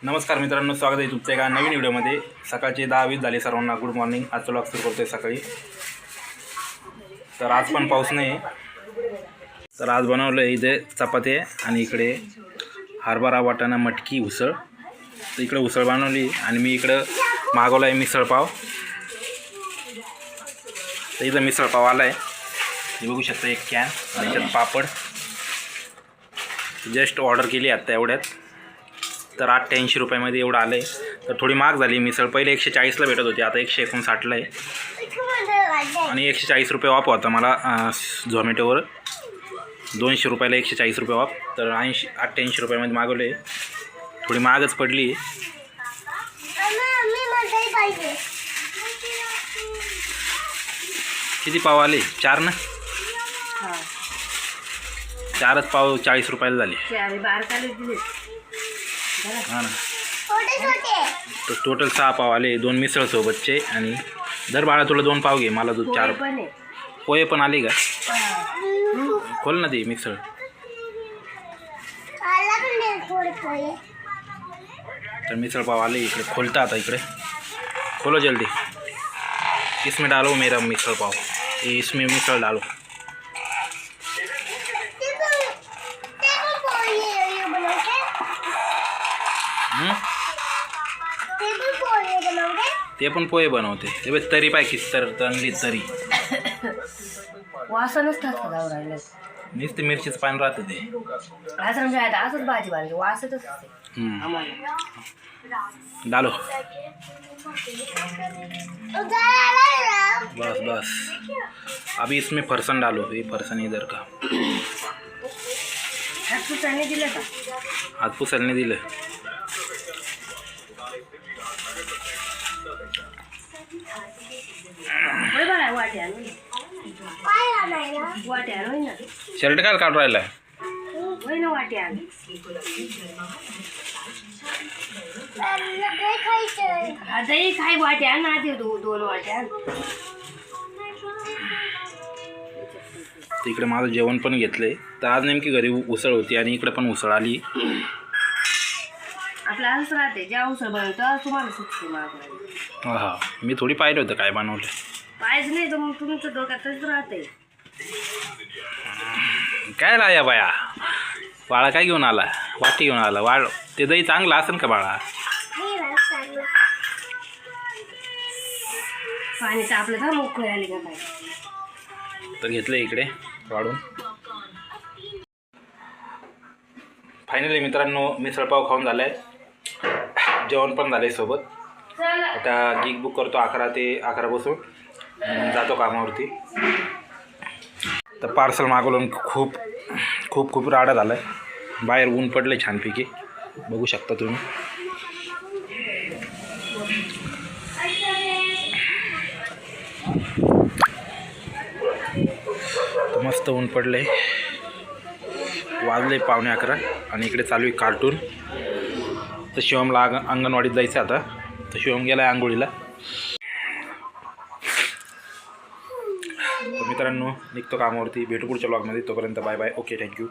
नमस्कार मित्रांनो, स्वागत आहे तुमचं एका नवीन व्हिडिओमध्ये। सकाळचे 10:20 झाले सर्वांना गुड मॉर्निंग। आजचा व्लॉग सुरू करतोय सकाळी। तर आज पण पाऊस नाही, तर आज बनवलं आहे इथे चपाती आणि इकडे हरभरा वाटाणा मटकी उसळ। तर इकडे उसळ बनवली आणि मी इकडं मागवला आहे मिसळ पाव। तर इथं मिसळ पाव आला आहे, हे बघू शकता, एक कॅन आणि त्यात पापड। जस्ट ऑर्डर केली आता एवढ्यात, तर 88 रुपयामध्ये एवढं आलं आहे। तर थोडी महाग झाली मिसळ, पहिले 140ला भेटत होती, आता 159ला आहे आणि 140 रुपये ऑफ होता मला झोमॅटोवर। 200 रुपयाला 140 रुपये ऑफ, तर 88 रुपयामध्ये मागवले। थोडी महागच पडली। किती पाव आले? 4 ना? 4च पाव 40 रुपयाला झाले। हां ना, तर टोटल 6 पाव आले, 2 मिसळ सोबतचे। आणि दर बाळा तुला 2 पाव घे, मला 4 पोहे पण आले का? खोल ना ते मिसळ। तर मिसळ पाव आले इकडे, खोलता आता इकडे, खोलो जल्दी। इसमें डालो मेरा मिसळ पाव, इसमें मिसळ डालो। ते पण पोहे बनवते, ते बघ तरी पाय किती चांगली तरी वासनच थास का राहिलं नुसते मिरचीचं पान राहतं ते। असं असंच भाजी बांधली वासच असते आम्हाला। डालो, बस बस। अभी इसमें फरसन डालो, ये फरसन इधर का। हात पुसायला दिलं का? हात पुसायला दिलं। शर्ट काय काढून राहिला? दही खाय वाट्या ना, ते 2 वाट्या। इकडे माझं जेवण पण घेतलंय। तर आज नेमकी घरी उसळ होती आणि इकडे पण उसळ आली। आपलं असंच राहते, ज्या उसळ बनवतं तुम्हाला सुचते मागवायला। हा, मी थोडी पाहिलं होतं काय बनवलं, पाहिजे नाही तर मग तुमचं डोक्यातच राहते। काय लाया बाया, बाळा काय घेऊन आला? वाटी घेऊन आला। ते दही चांगलं असेल का बाळा? पाणी तापलं का मोकळी आली का काय? तर घेतलं इकडे वाढून। फायनली मित्रांनो, मिसळपाव खाऊन झालाय, जेवण पण झालंय सोबत। आता गिग बुक करतो 11 ते 11 बसून जातो कामावरती। तर पार्सल मागवलं, खूप खूप खूप राडा झाला आहे। बाहेर ऊन पडलं आहे छानपैकी, बघू शकता तुम्ही। तर मस्त ऊन पडलं आहे, वाजले 11:15 आणि इकडे चालू आहे कार्टून। तर शिवमला अंगणवाडीत जायचं आता, तर शिवम गेला आहे आंघोळीला। तर मित्रांनो, निघतो कामावरती, भेटू पुढच्या व्लॉगमध्ये। तोपर्यंत बाय बाय, ओके, थँक्यू।